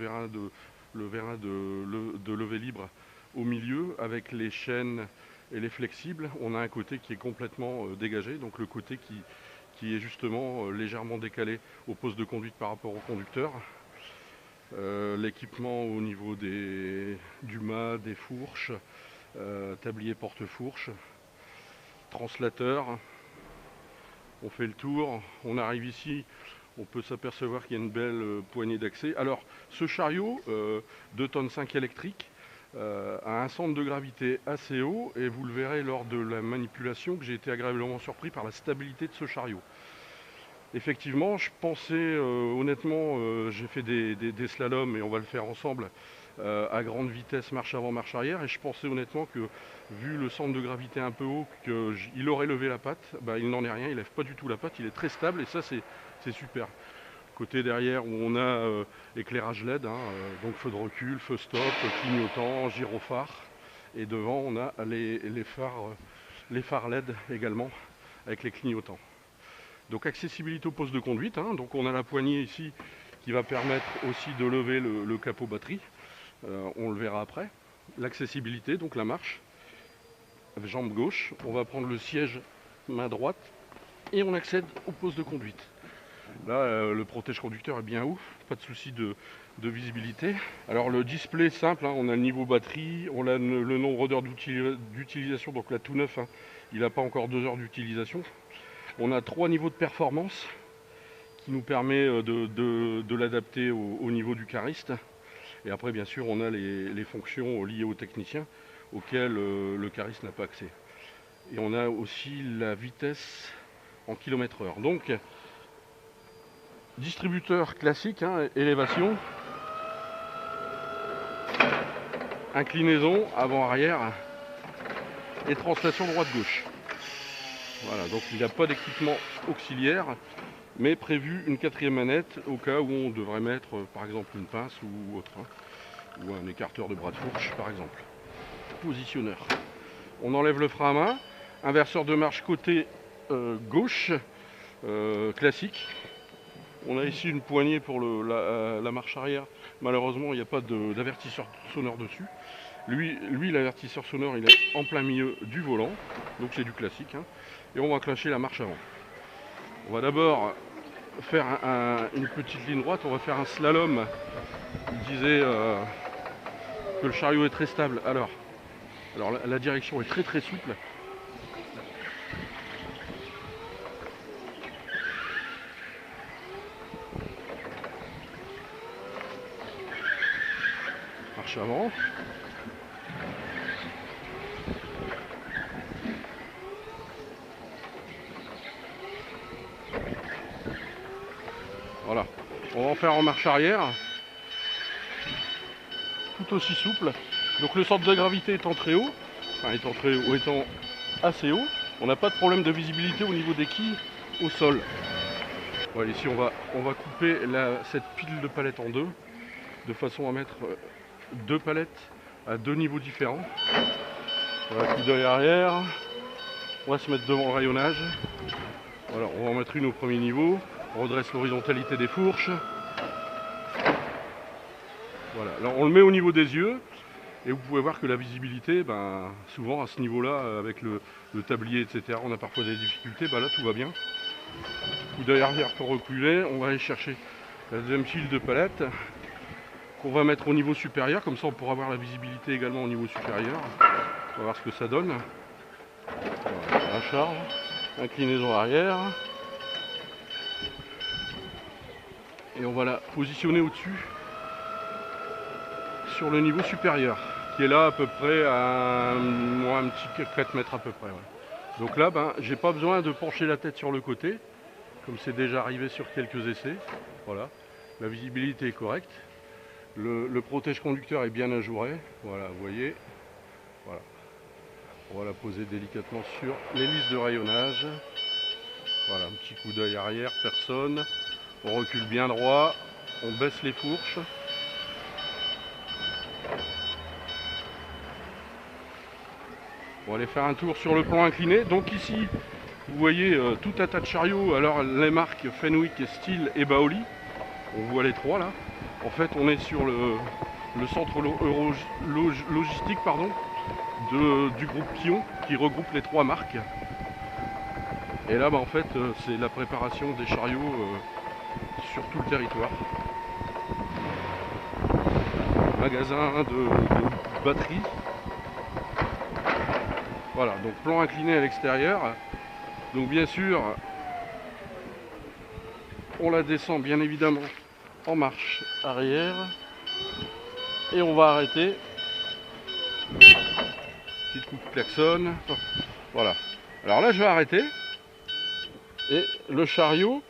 le vérin de levée libre au milieu avec les chaînes et les flexibles. On a un côté qui est complètement dégagé, donc le côté qui est justement légèrement décalé au poste de conduite par rapport au conducteur. L'équipement au niveau du mât, des fourches, tablier porte-fourche, translateur. On fait le tour, on arrive ici, on peut s'apercevoir qu'il y a une belle poignée d'accès. Alors ce chariot 2,5 tonnes électrique a un centre de gravité assez haut, et vous le verrez lors de la manipulation que j'ai été agréablement surpris par la stabilité de ce chariot. Effectivement, je pensais honnêtement, j'ai fait des slaloms et on va le faire ensemble à grande vitesse, marche avant, marche arrière, et je pensais honnêtement que vu le centre de gravité un peu haut, qu'il aurait levé la patte. Il n'en est rien, il lève pas du tout la patte, il est très stable, et ça c'est super. Côté derrière où on a éclairage LED, donc feu de recul, feu stop, clignotant, gyrophare, et devant on a les phares LED également avec les clignotants. Donc accessibilité au poste de conduite, donc on a la poignée ici qui va permettre aussi de lever le capot batterie, on le verra après. L'accessibilité, donc la marche, jambe gauche, on va prendre le siège main droite et on accède au poste de conduite. Là le protège conducteur est bien haut, pas de souci de visibilité. Alors le display simple, on a le niveau batterie, on a le nombre d'heures d'utilisation, donc là tout neuf, il n'a pas encore 2 heures d'utilisation. On a 3 niveaux de performance qui nous permet de l'adapter au niveau du cariste. Et après, bien sûr, on a les fonctions liées au technicien auxquelles le cariste n'a pas accès. Et on a aussi la vitesse en km/h. Donc, distributeur classique, élévation, inclinaison avant-arrière et translation droite-gauche. Voilà, donc il n'y a pas d'équipement auxiliaire, mais prévu une 4e manette au cas où on devrait mettre par exemple une pince ou autre, ou un écarteur de bras de fourche par exemple. Positionneur. On enlève le frein à main, inverseur de marche côté gauche, classique. On a ici une poignée pour la marche arrière. Malheureusement, il n'y a pas d'avertisseur sonore dessus. Lui l'avertisseur sonore, il est en plein milieu du volant, donc c'est du classique. Et on va clencher la marche avant. On va d'abord faire une petite ligne droite, on va faire un slalom. Il disait que le chariot est très stable. Alors la direction est très souple. Marche avant. Voilà, on va en faire en marche arrière, tout aussi souple. Donc le centre de gravité étant très haut, étant assez haut, on n'a pas de problème de visibilité au niveau des quilles au sol. Voilà, ici on va couper cette pile de palettes en deux, de façon à mettre 2 palettes à 2 niveaux différents. Voilà, coup d'œil arrière, on va se mettre devant le rayonnage. Voilà, on va en mettre une au premier niveau. On redresse l'horizontalité des fourches. Voilà, alors on le met au niveau des yeux et vous pouvez voir que la visibilité, souvent à ce niveau-là, avec le tablier, etc., on a parfois des difficultés. Là tout va bien. Coup d'œil arrière pour reculer. On va aller chercher la deuxième file de palettes qu'on va mettre au niveau supérieur, comme ça on pourra voir la visibilité également au niveau supérieur. On va voir ce que ça donne. Voilà, la charge, inclinaison arrière. Et on va la positionner au-dessus, sur le niveau supérieur, qui est là à peu près à un petit 4 mètres à peu près. Ouais. Donc là, j'ai pas besoin de pencher la tête sur le côté, comme c'est déjà arrivé sur quelques essais. Voilà, la visibilité est correcte. Le protège conducteur est bien ajouré. Voilà, vous voyez. Voilà. On va la poser délicatement sur l'hélice de rayonnage. Voilà, un petit coup d'œil arrière, personne. On recule bien droit, on baisse les fourches. On va aller faire un tour sur le plan incliné. Donc ici, vous voyez tout un tas de chariots. Alors les marques Fenwick, Stihl et Baoli. On voit les trois là. En fait, on est sur le centre logistique du groupe Pion qui regroupe les 3 marques. Et là, en fait, c'est la préparation des chariots sur tout le territoire. Magasin de batterie. Voilà, donc plan incliné à l'extérieur. Donc bien sûr, on la descend bien évidemment en marche arrière. Et on va arrêter. Petit coup de klaxon. Voilà. Alors là, je vais arrêter. Et le chariot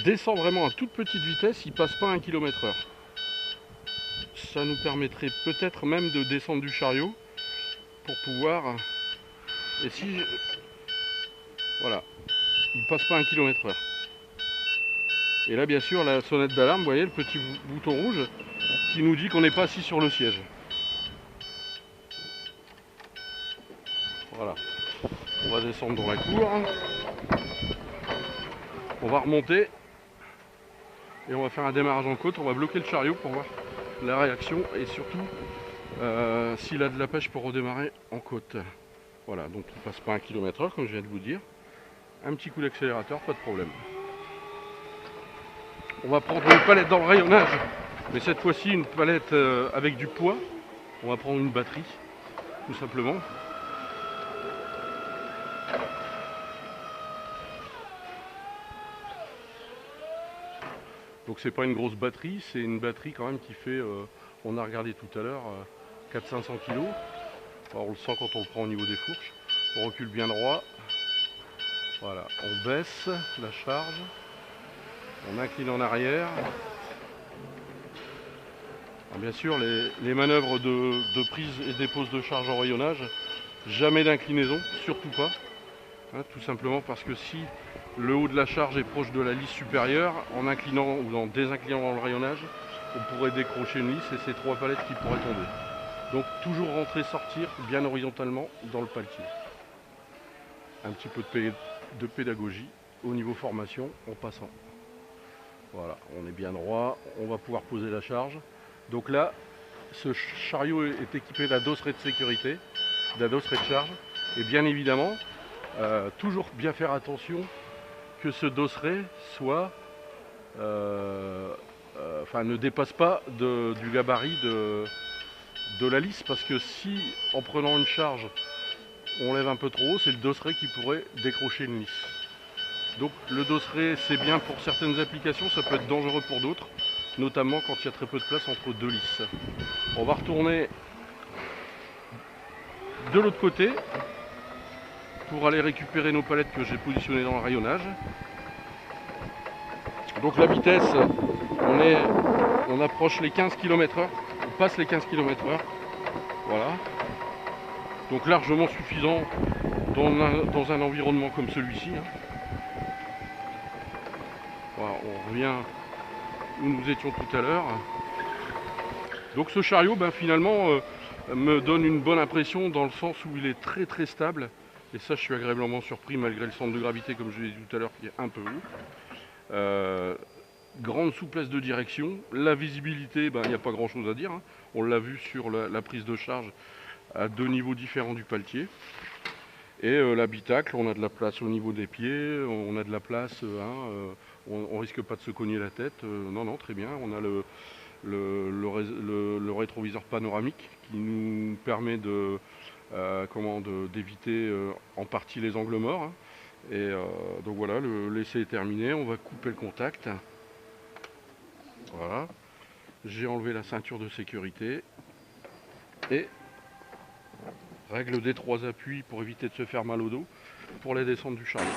descend vraiment à toute petite vitesse, il passe pas 1 km/h. Ça nous permettrait peut-être même de descendre du chariot pour pouvoir... Et si... Voilà, il passe pas 1 km/h. Et là bien sûr la sonnette d'alarme, vous voyez le petit bouton rouge qui nous dit qu'on n'est pas assis sur le siège. Voilà, on va descendre dans la cour. On va remonter et on va faire un démarrage en côte, on va bloquer le chariot pour voir la réaction et surtout s'il a de la pêche pour redémarrer en côte. Voilà, donc il passe pas 1 km/h comme je viens de vous dire. Un petit coup d'accélérateur, pas de problème. On va prendre une palette dans le rayonnage, mais cette fois-ci une palette avec du poids. On va prendre une batterie, tout simplement. Donc c'est pas une grosse batterie, c'est une batterie quand même qui fait, on a regardé tout à l'heure, 400-500 kg. Alors on le sent quand on le prend au niveau des fourches. On recule bien droit. Voilà, on baisse la charge. On incline en arrière. Alors bien sûr, les manœuvres de prise et dépose de charge en rayonnage, jamais d'inclinaison, surtout pas. Hein, tout simplement parce que si le haut de la charge est proche de la lisse supérieure, en inclinant ou en désinclinant dans le rayonnage, on pourrait décrocher une lisse et c'est 3 palettes qui pourraient tomber. Donc toujours rentrer, sortir bien horizontalement dans le paletier. Un petit peu de pédagogie au niveau formation en passant. Voilà, on est bien droit, on va pouvoir poser la charge. Donc là, ce chariot est équipé d'un dosseret de sécurité, d'un dosseret de charge. Et bien évidemment, toujours bien faire attention que ce dosseret soit, ne dépasse pas du gabarit de la lisse. Parce que si, en prenant une charge, on lève un peu trop haut, c'est le dosseret qui pourrait décrocher une lisse. Donc le dosseret c'est bien pour certaines applications, ça peut être dangereux pour d'autres, notamment quand il y a très peu de place entre 2 lisses. On va retourner de l'autre côté pour aller récupérer nos palettes que j'ai positionnées dans le rayonnage. Donc la vitesse, on approche les 15 km/h, on passe les 15 km/h. Voilà. Donc largement suffisant dans un environnement comme celui-ci. Voilà, on revient où nous étions tout à l'heure. Donc ce chariot, finalement, me donne une bonne impression dans le sens où il est très très stable. Et ça, je suis agréablement surpris malgré le centre de gravité, comme je l'ai dit tout à l'heure, qui est un peu haut. Grande souplesse de direction. La visibilité, il n'y a pas grand chose à dire. On l'a vu sur la prise de charge à 2 niveaux différents du paletier. Et l'habitacle, on a de la place au niveau des pieds, on a de la place, on risque pas de se cogner la tête. Non, très bien. On a le rétroviseur panoramique qui nous permet d'éviter en partie les angles morts. Et donc voilà, l'essai est terminé. On va couper le contact. Voilà. J'ai enlevé la ceinture de sécurité et règle des 3 appuis pour éviter de se faire mal au dos pour la descente du chariot.